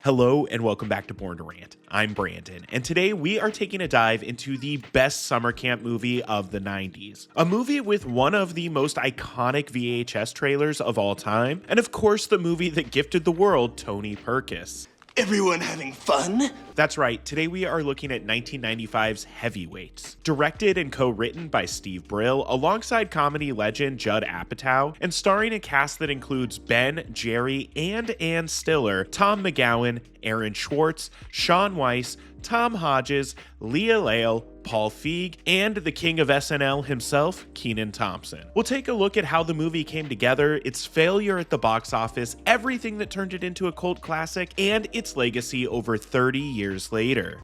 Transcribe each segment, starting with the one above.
Hello and welcome back to Born to Rant. I'm Brandon, and today we are taking a dive into the best summer camp movie of the 90s. A movie with one of the most iconic VHS trailers of all time, and of course the movie that gifted the world Tony Perkis. Everyone having fun? That's right, today we are looking at 1995's Heavyweights. Directed and co-written by Steve Brill, alongside comedy legend Judd Apatow, and starring a cast that includes Ben, Jerry, and Ann Stiller, Tom McGowan, Aaron Schwartz, Shaun Weiss, Tom Hodges, Leah Lale, Paul Feig, and the king of SNL himself, Kenan Thompson. We'll take a look at how the movie came together, its failure at the box office, everything that turned it into a cult classic, and its legacy over 30 years later.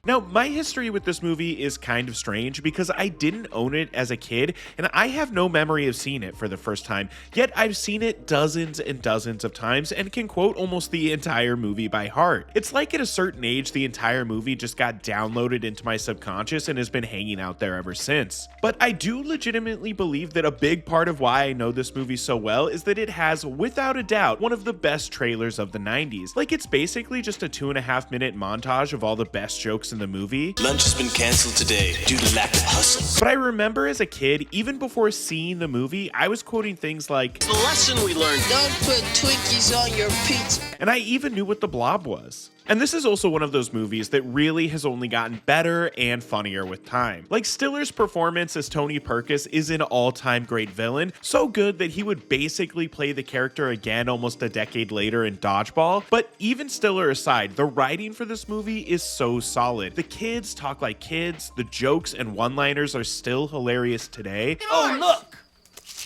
Now, my history with this movie is kind of strange because I didn't own it as a kid, and I have no memory of seeing it for the first time, yet I've seen it dozens and dozens of times and can quote almost the entire movie by heart. It's like at a certain age, the entire movie just got downloaded into my subconscious and has been hanging out there ever since. But I do legitimately believe that a big part of why I know this movie so well is that it has, without a doubt, one of the best trailers of the 90s. Like, it's basically just a 2.5-minute montage of all the best jokes in the movie. Lunch has been canceled today due to lack of hustle. But I remember as a kid, even before seeing the movie, I was quoting things like, The lesson we learned. Don't put Twinkies on your pizza. and I even knew what the Blob was. And this is also one of those movies that really has only gotten better and funnier with time. Like, Stiller's performance as Tony Perkis is an all-time great villain, so good that he would basically play the character again almost a decade later in Dodgeball. But even Stiller aside, the writing for this movie is so solid. The kids talk like kids, the jokes and one-liners are still hilarious today. Oh, look!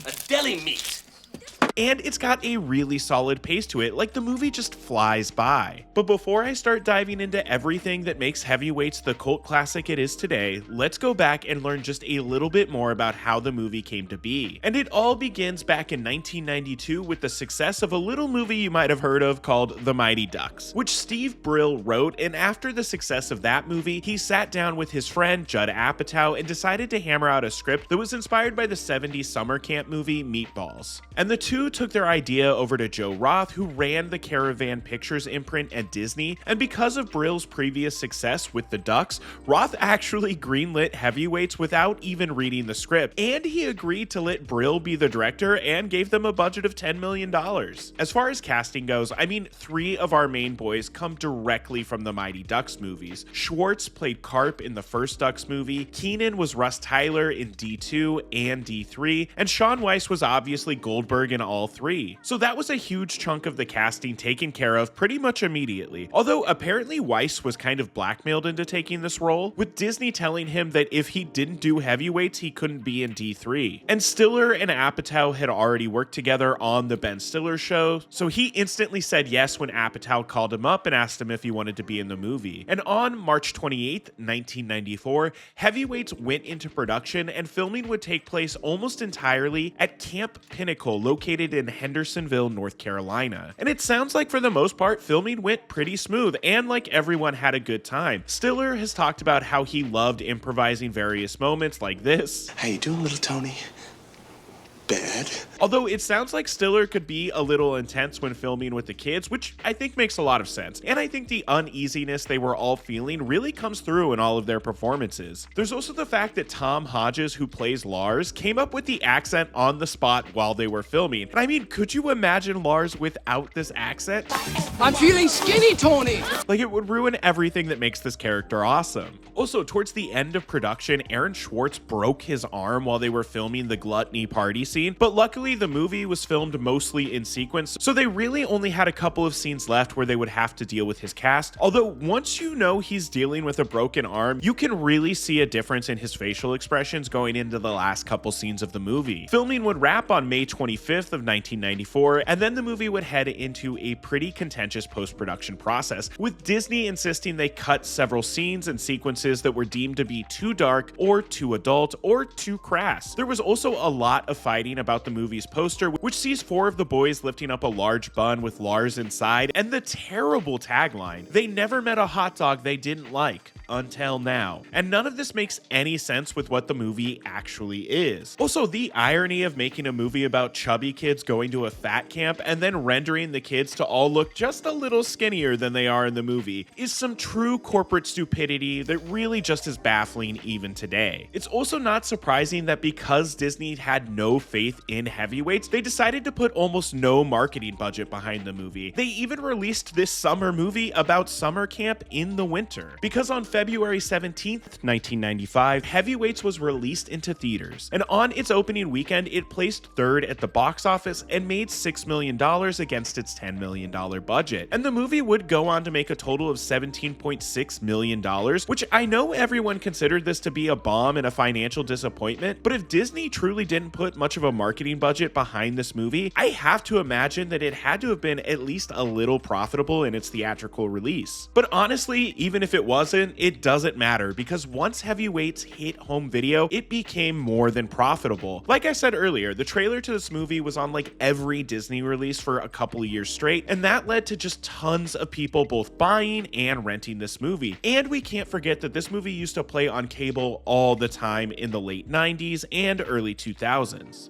A deli meat. And it's got a really solid pace to it, like the movie just flies by. But before I start diving into everything that makes Heavyweights the cult classic it is today, let's go back and learn just a little bit more about how the movie came to be. And it all begins back in 1992 with the success of a little movie you might have heard of called The Mighty Ducks, which Steve Brill wrote, and after the success of that movie, he sat down with his friend Judd Apatow and decided to hammer out a script that was inspired by the 70s summer camp movie Meatballs. And the two took their idea over to Joe Roth, who ran the Caravan Pictures imprint at Disney, and because of Brill's previous success with the Ducks, Roth actually greenlit Heavyweights without even reading the script, and he agreed to let Brill be the director and gave them a budget of $10 million. As far as casting goes, I mean, 3 of our main boys come directly from the Mighty Ducks movies. Schwartz played Carp in the first Ducks movie, Kenan was Russ Tyler in D2 and D3, and Shaun Weiss was obviously Goldberg in all 3. So that was a huge chunk of the casting taken care of pretty much immediately. Although apparently Weiss was kind of blackmailed into taking this role, with Disney telling him that if he didn't do Heavyweights, he couldn't be in D3. And Stiller and Apatow had already worked together on the Ben Stiller show, so he instantly said yes when Apatow called him up and asked him if he wanted to be in the movie. And on March 28th, 1994, Heavyweights went into production, and filming would take place almost entirely at Camp Pinnacle, located in Hendersonville, North Carolina. And it sounds like for the most part, filming went pretty smooth and like everyone had a good time. Stiller has talked about how he loved improvising various moments like this. How you doing, little Tony? Bad. Although it sounds like Stiller could be a little intense when filming with the kids, which I think makes a lot of sense. And I think the uneasiness they were all feeling really comes through in all of their performances. There's also the fact that Tom Hodges, who plays Lars, came up with the accent on the spot while they were filming. And I mean, could you imagine Lars without this accent? I'm feeling skinny, Tony. Like, it would ruin everything that makes this character awesome. Also, towards the end of production, Aaron Schwartz broke his arm while they were filming the gluttony party scene, but luckily the movie was filmed mostly in sequence, so they really only had a couple of scenes left where they would have to deal with his cast. Although once you know he's dealing with a broken arm, you can really see a difference in his facial expressions going into the last couple scenes of the movie. Filming would wrap on May 25th of 1994, and then the movie would head into a pretty contentious post-production process, with Disney insisting they cut several scenes and sequences that were deemed to be too dark or too adult or too crass. There was also a lot of fighting about the movie's poster, which sees 4 of the boys lifting up a large bun with Lars inside, and the terrible tagline, "They never met a hot dog they didn't like." until now. And none of this makes any sense with what the movie actually is. Also, the irony of making a movie about chubby kids going to a fat camp and then rendering the kids to all look just a little skinnier than they are in the movie is some true corporate stupidity that really just is baffling even today. It's also not surprising that because Disney had no faith in heavyweights, they decided to put almost no marketing budget behind the movie. They even released this summer movie about summer camp in the winter. Because on February 17th, 1995, Heavyweights was released into theaters, and on its opening weekend, it placed third at the box office and made $6 million against its $10 million budget. And the movie would go on to make a total of $17.6 million, which I know everyone considered this to be a bomb and a financial disappointment, but if Disney truly didn't put much of a marketing budget behind this movie, I have to imagine that it had to have been at least a little profitable in its theatrical release. But honestly, even if it wasn't, it doesn't matter, because once Heavyweights hit home video, it became more than profitable. Like I said earlier, the trailer to this movie was on like every Disney release for a couple of years straight, and that led to just tons of people both buying and renting this movie. And we can't forget that this movie used to play on cable all the time in the late 90s and early 2000s.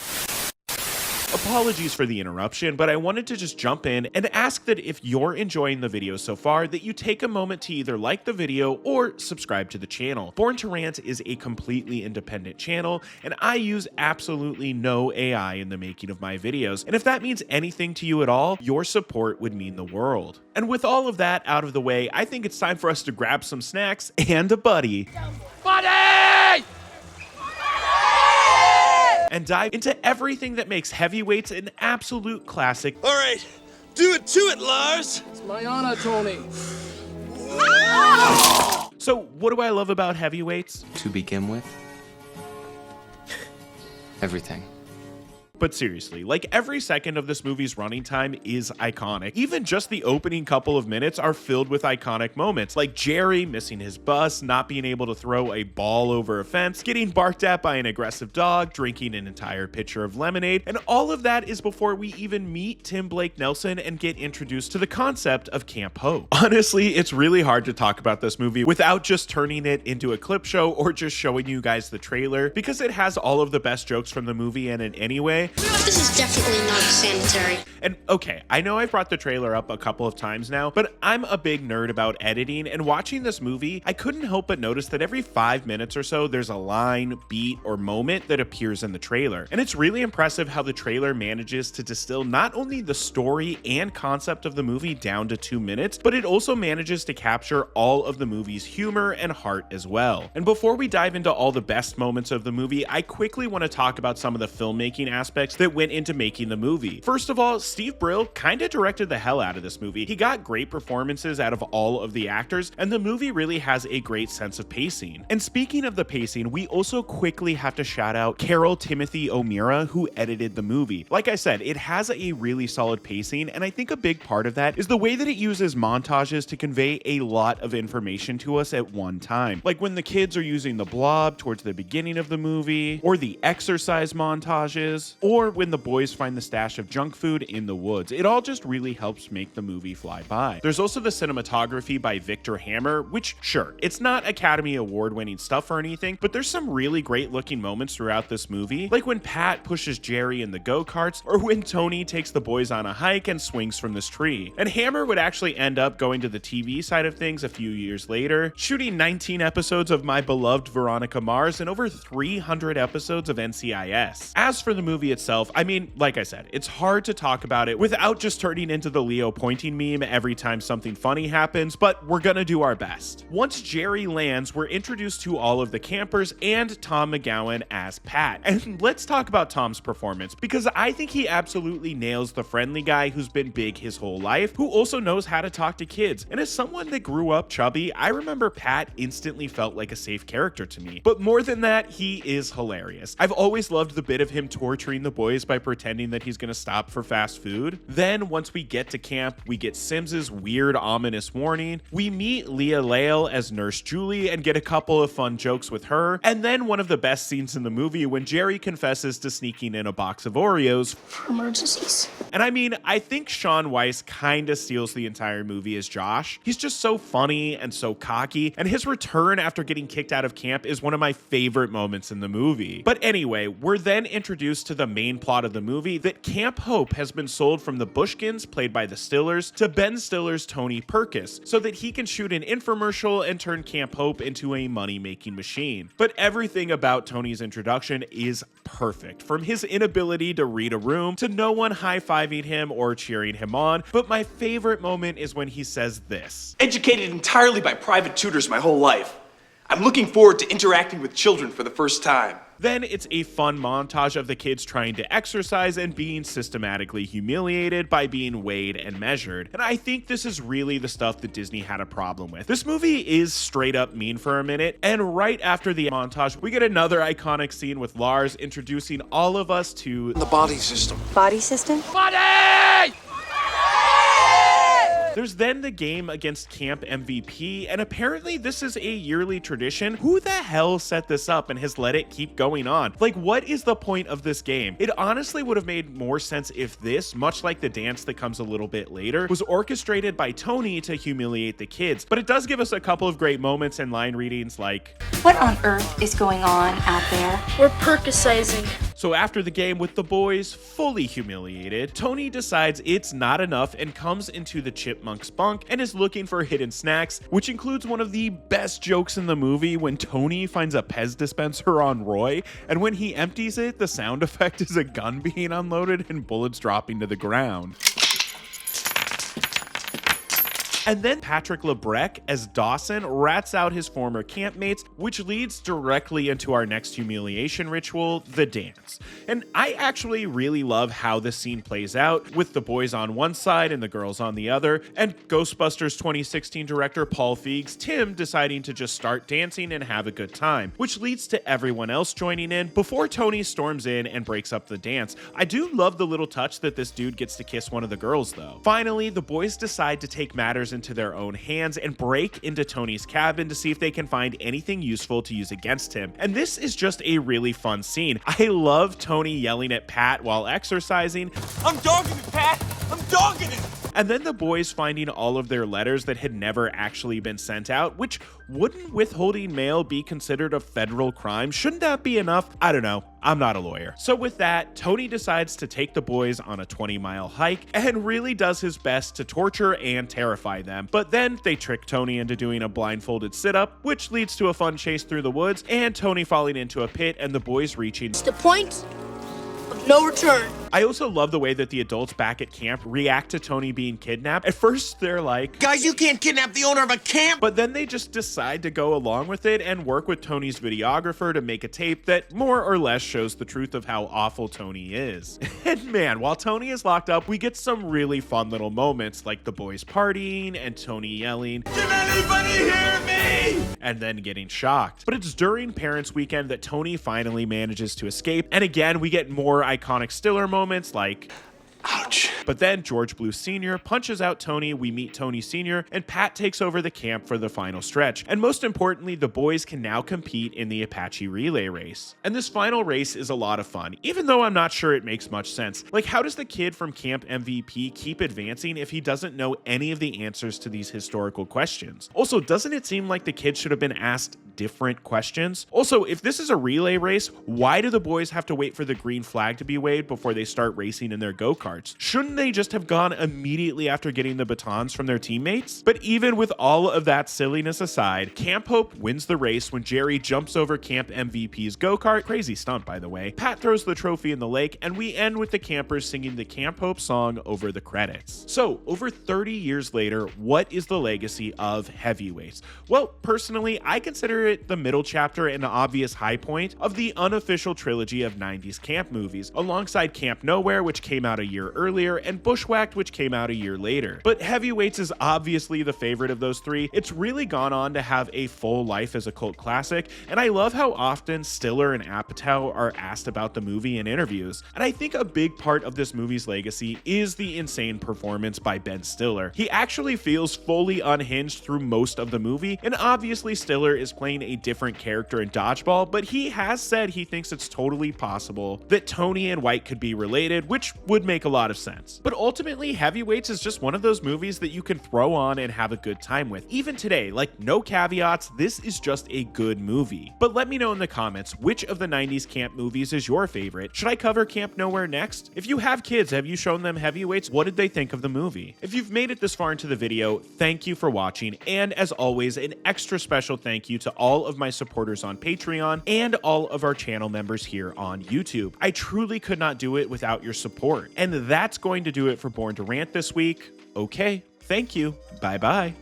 Apologies for the interruption, but I wanted to just jump in and ask that if you're enjoying the video so far, that you take a moment to either like the video or subscribe to the channel. Born to Rant is a completely independent channel, and I use absolutely no AI in the making of my videos. And if that means anything to you at all, your support would mean the world. And with all of that out of the way, I think it's time for us to grab some snacks and a buddy. Buddy! And dive into everything that makes Heavyweights an absolute classic. All right, do it to it, Lars. It's my honor, Tony. So what do I love about Heavyweights? To begin with, everything. But seriously, like every second of this movie's running time is iconic. Even just the opening couple of minutes are filled with iconic moments, like Jerry missing his bus, not being able to throw a ball over a fence, getting barked at by an aggressive dog, drinking an entire pitcher of lemonade, and all of that is before we even meet Tim Blake Nelson and get introduced to the concept of Camp Hope. Honestly, it's really hard to talk about this movie without just turning it into a clip show or just showing you guys the trailer, because it has all of the best jokes from the movie in it anyway. This is definitely not sanitary. And okay, I know I've brought the trailer up a couple of times now, but I'm a big nerd about editing, and watching this movie, I couldn't help but notice that every 5 minutes or so, there's a line, beat, or moment that appears in the trailer. And it's really impressive how the trailer manages to distill not only the story and concept of the movie down to 2 minutes, but it also manages to capture all of the movie's humor and heart as well. And before we dive into all the best moments of the movie, I quickly want to talk about some of the filmmaking aspects that went into making the movie. First of all, Steve Brill kinda directed the hell out of this movie. He got great performances out of all of the actors, and the movie really has a great sense of pacing. And speaking of the pacing, we also quickly have to shout out Carol Timothy O'Meara, who edited the movie. Like I said, it has a really solid pacing, and I think a big part of that is the way that it uses montages to convey a lot of information to us at one time. Like when the kids are using the blob towards the beginning of the movie, or the exercise montages, or when the boys find the stash of junk food in the woods. It all just really helps make the movie fly by. There's also the cinematography by Victor Hammer, which, sure, it's not Academy Award winning stuff or anything, but there's some really great looking moments throughout this movie, like when Pat pushes Jerry in the go-karts, or when Tony takes the boys on a hike and swings from this tree. And Hammer would actually end up going to the TV side of things a few years later, shooting 19 episodes of My Beloved Veronica Mars and over 300 episodes of NCIS. As for the movie itself, I mean, like I said, it's hard to talk about it without just turning into the Leo pointing meme every time something funny happens, but we're gonna do our best. Once Jerry lands, we're introduced to all of the campers and Tom McGowan as Pat. And let's talk about Tom's performance, because I think he absolutely nails the friendly guy who's been big his whole life, who also knows how to talk to kids. And as someone that grew up chubby, I remember Pat instantly felt like a safe character to me. But more than that, he is hilarious. I've always loved the bit of him torturing the boys by pretending that he's gonna stop for fast food. Then once we get to camp, we get Sims's weird ominous warning. We meet Leah Lale as Nurse Julie and get a couple of fun jokes with her. And then one of the best scenes in the movie when Jerry confesses to sneaking in a box of Oreos For emergencies. and I mean, I think Shaun Weiss kinda steals the entire movie as Josh. He's just so funny and so cocky, and his return after getting kicked out of camp is one of my favorite moments in the movie. But anyway, we're then introduced to the main plot of the movie, that Camp Hope has been sold from the Bushkins, played by the Stillers, to Ben Stiller's Tony Perkis, so that he can shoot an infomercial and turn Camp Hope into a money-making machine. But everything about Tony's introduction is perfect, from his inability to read a room to no one high-fiving him or cheering him on. But my favorite moment is when he says this. Educated entirely by private tutors my whole life. I'm looking forward to interacting with children for the first time. Then it's a fun montage of the kids trying to exercise and being systematically humiliated by being weighed and measured. And I think this is really the stuff that Disney had a problem with. This movie is straight up mean for a minute, and right after the montage, we get another iconic scene with Lars introducing all of us to The body system. Body system? Body! There's then the game against Camp MVP, and apparently this is a yearly tradition. Who the hell set this up and has let it keep going on? Like, what is the point of this game? It honestly would have made more sense if this, much like the dance that comes a little bit later, was orchestrated by Tony to humiliate the kids. But it does give us a couple of great moments and line readings like, What on earth is going on out there? We're percusizing. So after the game with the boys fully humiliated, Tony decides it's not enough and comes into the Chipmunk's bunk and is looking for hidden snacks, which includes one of the best jokes in the movie when Tony finds a Pez dispenser on Roy, and when he empties it, the sound effect is a gun being unloaded and bullets dropping to the ground. And then Patrick LeBrec as Dawson rats out his former campmates, which leads directly into our next humiliation ritual, the dance. And I actually really love how this scene plays out, with the boys on one side and the girls on the other, and Ghostbusters 2016 director Paul Feig's Tim deciding to just start dancing and have a good time, which leads to everyone else joining in before Tony storms in and breaks up the dance. I do love the little touch that this dude gets to kiss one of the girls though. Finally, the boys decide to take matters into their own hands and break into Tony's cabin to see if they can find anything useful to use against him. And this is just a really fun scene. I love Tony yelling at Pat while exercising. I'm dogging it, Pat! I'm dogging it! And then the boys finding all of their letters that had never actually been sent out, which wouldn't withholding mail be considered a federal crime? Shouldn't that be enough? I don't know. I'm not a lawyer. So with that, Tony decides to take the boys on a 20-mile hike and really does his best to torture and terrify them. But then they trick Tony into doing a blindfolded sit-up, which leads to a fun chase through the woods and Tony falling into a pit and the boys reaching It's the point of no return. I also love the way that the adults back at camp react to Tony being kidnapped. At first, they're like, Guys, you can't kidnap the owner of a camp! but then they just decide to go along with it and work with Tony's videographer to make a tape that more or less shows the truth of how awful Tony is. And man, while Tony is locked up, we get some really fun little moments like the boys partying and Tony yelling, Can anybody hear me? and then getting shocked. But it's during Parents Weekend that Tony finally manages to escape, and again, we get more iconic Stiller moments like, Ouch. but then George Bluth Sr. punches out Tony, we meet Tony Sr., and Pat takes over the camp for the final stretch. And most importantly, the boys can now compete in the Apache relay race. And this final race is a lot of fun, even though I'm not sure it makes much sense. Like, how does the kid from Camp MVP keep advancing if he doesn't know any of the answers to these historical questions? Also, doesn't it seem like the kid should have been asked different questions? Also, if this is a relay race, why do the boys have to wait for the green flag to be waved before they start racing in their go-karts? Shouldn't they just have gone immediately after getting the batons from their teammates? But even with all of that silliness aside, Camp Hope wins the race when Jerry jumps over Camp MVP's go-kart. Crazy stunt, by the way. Pat throws the trophy in the lake, and we end with the campers singing the Camp Hope song over the credits. So, over 30 years later, what is the legacy of Heavyweights? Well, personally, I consider it the middle chapter and the obvious high point of the unofficial trilogy of 90s camp movies, alongside Camp Nowhere, which came out a year year earlier, and Bushwhacked, which came out a year later. But Heavyweights is obviously the favorite of those three. It's really gone on to have a full life as a cult classic, and I love how often Stiller and Apatow are asked about the movie in interviews. And I think a big part of this movie's legacy is the insane performance by Ben Stiller. He actually feels fully unhinged through most of the movie, and obviously Stiller is playing a different character in Dodgeball, but he has said he thinks it's totally possible that Tony and White could be related, which would make a lot of sense. But ultimately, Heavyweights is just one of those movies that you can throw on and have a good time with. Even today, like, no caveats, this is just a good movie. But let me know in the comments, which of the 90s camp movies is your favorite? Should I cover Camp Nowhere next? If you have kids, have you shown them Heavyweights? What did they think of the movie? If you've made it this far into the video, thank you for watching, and as always, an extra special thank you to all of my supporters on Patreon and all of our channel members here on YouTube. I truly could not do it without your support. And that's going to do it for Born to Rant this week. Okay, thank you. Bye-bye.